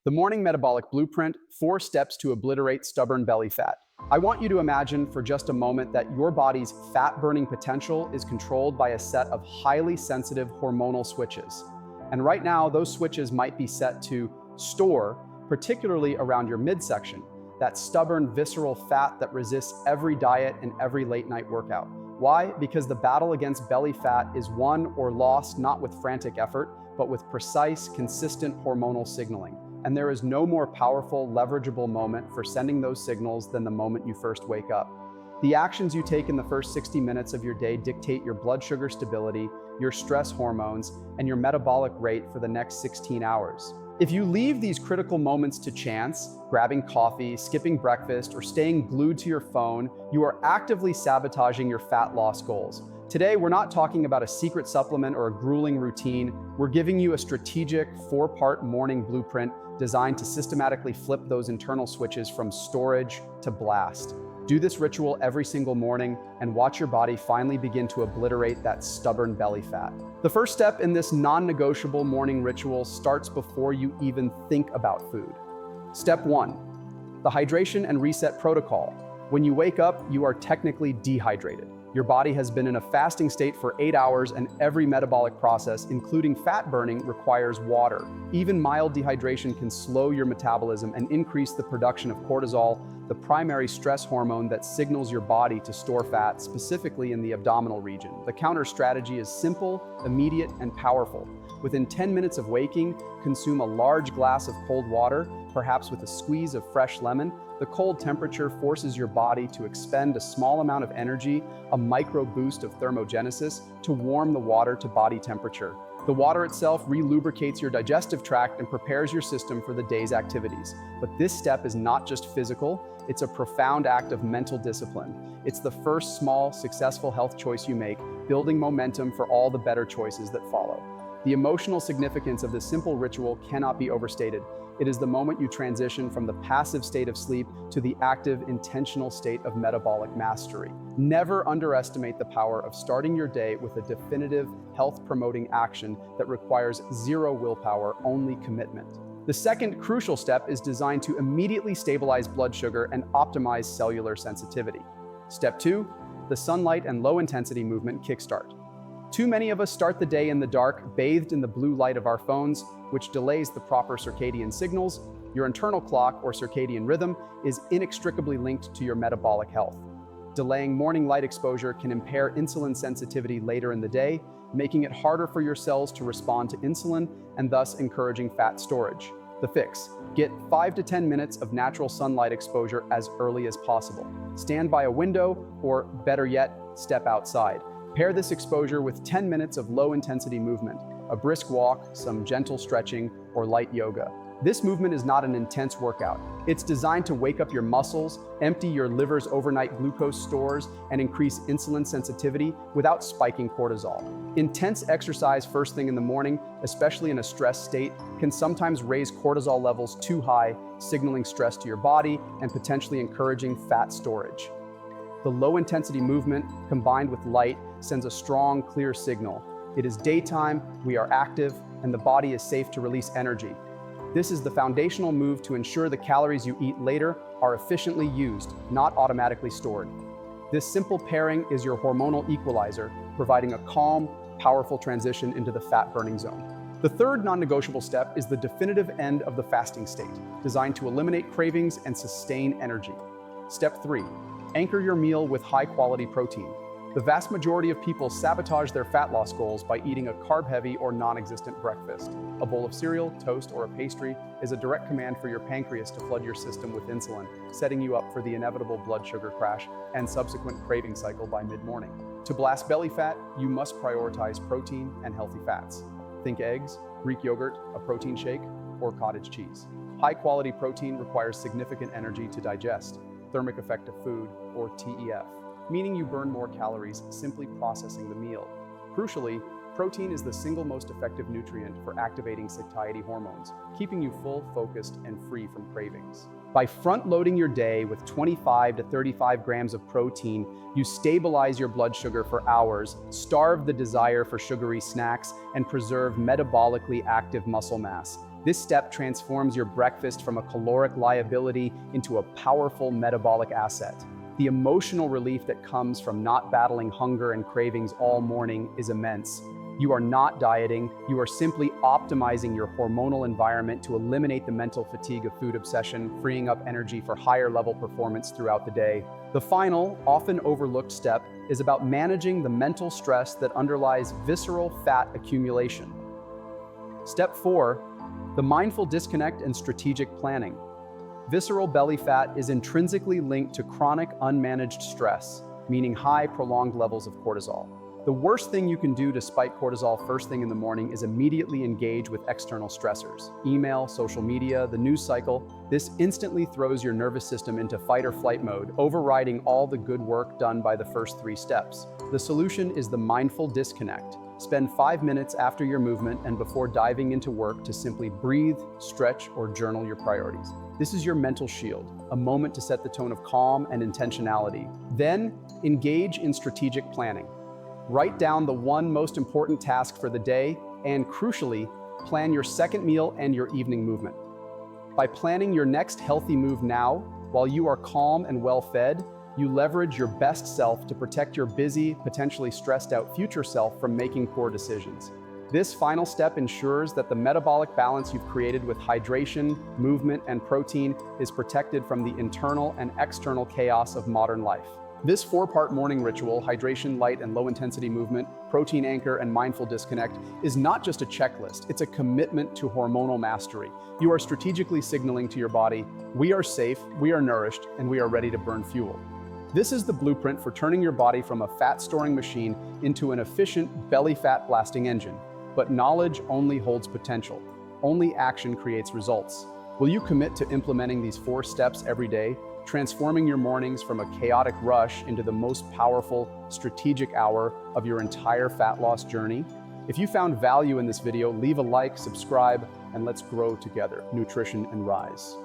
The Morning Metabolic Blueprint, 4 steps to obliterate stubborn belly fat. I want you to imagine for just a moment that your body's fat-burning potential is controlled by a set of highly sensitive hormonal switches. And right now, those switches might be set to store, particularly around your midsection, that stubborn visceral fat that resists every diet and every late-night workout. Why? Because the battle against belly fat is won or lost not with frantic effort, but with precise, consistent hormonal signaling. And there is no more powerful, leverageable moment for sending those signals than the moment you first wake up. The actions you take in the first 60 minutes of your day dictate your blood sugar stability, your stress hormones, and your metabolic rate for the next 16 hours. If you leave these critical moments to chance, grabbing coffee, skipping breakfast, or staying glued to your phone, you are actively sabotaging your fat loss goals. Today, we're not talking about a secret supplement or a grueling routine. We're giving you a strategic 4-part morning blueprint designed to systematically flip those internal switches from storage to blast. Do this ritual every single morning and watch your body finally begin to obliterate that stubborn belly fat. The first step in this non-negotiable morning ritual starts before you even think about food. Step 1, the hydration and reset protocol. When you wake up, you are technically dehydrated. Your body has been in a fasting state for 8 hours, and every metabolic process, including fat burning, requires water. Even mild dehydration can slow your metabolism and increase the production of cortisol, the primary stress hormone that signals your body to store fat, specifically in the abdominal region. The counter strategy is simple, immediate, and powerful. Within 10 minutes of waking, consume a large glass of cold water, perhaps with a squeeze of fresh lemon. The cold temperature forces your body to expend a small amount of energy, a micro boost of thermogenesis, to warm the water to body temperature. The water itself re-lubricates your digestive tract and prepares your system for the day's activities. But this step is not just physical, it's a profound act of mental discipline. It's the first small, successful health choice you make, building momentum for all the better choices that follow. The emotional significance of this simple ritual cannot be overstated. It is the moment you transition from the passive state of sleep to the active, intentional state of metabolic mastery. Never underestimate the power of starting your day with a definitive, health-promoting action that requires zero willpower, only commitment. The second crucial step is designed to immediately stabilize blood sugar and optimize cellular sensitivity. Step 2, the sunlight and low-intensity movement kickstart. Too many of us start the day in the dark, bathed in the blue light of our phones, which delays the proper circadian signals. Your internal clock, or circadian rhythm, is inextricably linked to your metabolic health. Delaying morning light exposure can impair insulin sensitivity later in the day, making it harder for your cells to respond to insulin and thus encouraging fat storage. The fix: get 5 to 10 minutes of natural sunlight exposure as early as possible. Stand by a window, or better yet, step outside. Pair this exposure with 10 minutes of low-intensity movement, a brisk walk, some gentle stretching, or light yoga. This movement is not an intense workout. It's designed to wake up your muscles, empty your liver's overnight glucose stores, and increase insulin sensitivity without spiking cortisol. Intense exercise first thing in the morning, especially in a stress state, can sometimes raise cortisol levels too high, signaling stress to your body and potentially encouraging fat storage. The low-intensity movement, combined with light, sends a strong, clear signal. It is daytime, we are active, and the body is safe to release energy. This is the foundational move to ensure the calories you eat later are efficiently used, not automatically stored. This simple pairing is your hormonal equalizer, providing a calm, powerful transition into the fat-burning zone. The third non-negotiable step is the definitive end of the fasting state, designed to eliminate cravings and sustain energy. Step 3. Anchor your meal with high-quality protein. The vast majority of people sabotage their fat loss goals by eating a carb-heavy or non-existent breakfast. A bowl of cereal, toast, or a pastry is a direct command for your pancreas to flood your system with insulin, setting you up for the inevitable blood sugar crash and subsequent craving cycle by mid-morning. To blast belly fat, you must prioritize protein and healthy fats. Think eggs, Greek yogurt, a protein shake, or cottage cheese. High-quality protein requires significant energy to digest, thermic effect of food, or TEF, meaning you burn more calories simply processing the meal. Crucially, protein is the single most effective nutrient for activating satiety hormones, keeping you full, focused, and free from cravings. By front-loading your day with 25 to 35 grams of protein, you stabilize your blood sugar for hours, starve the desire for sugary snacks, and preserve metabolically active muscle mass. This step transforms your breakfast from a caloric liability into a powerful metabolic asset. The emotional relief that comes from not battling hunger and cravings all morning is immense. You are not dieting, you are simply optimizing your hormonal environment to eliminate the mental fatigue of food obsession, freeing up energy for higher level performance throughout the day. The final, often overlooked step is about managing the mental stress that underlies visceral fat accumulation. Step 4, the mindful disconnect and strategic planning. Visceral belly fat is intrinsically linked to chronic unmanaged stress, meaning high prolonged levels of cortisol. The worst thing you can do to spike cortisol first thing in the morning is immediately engage with external stressors. Email, social media, the news cycle. This instantly throws your nervous system into fight or flight mode, overriding all the good work done by the first 3 steps. The solution is the mindful disconnect. Spend 5 minutes after your movement and before diving into work to simply breathe, stretch, or journal your priorities. This is your mental shield, a moment to set the tone of calm and intentionality. Then, engage in strategic planning. Write down the one most important task for the day and, crucially, plan your second meal and your evening movement. By planning your next healthy move now, while you are calm and well-fed, you leverage your best self to protect your busy, potentially stressed out future self from making poor decisions. This final step ensures that the metabolic balance you've created with hydration, movement, and protein is protected from the internal and external chaos of modern life. This 4-part morning ritual, hydration, light, and low-intensity movement, protein anchor, and mindful disconnect, is not just a checklist, it's a commitment to hormonal mastery. You are strategically signaling to your body, we are safe, we are nourished, and we are ready to burn fuel. This is the blueprint for turning your body from a fat-storing machine into an efficient, belly fat blasting engine. But knowledge only holds potential. Only action creates results. Will you commit to implementing these 4 steps every day, transforming your mornings from a chaotic rush into the most powerful, strategic hour of your entire fat loss journey? If you found value in this video, leave a like, subscribe, and let's grow together. Nutrition and Rise.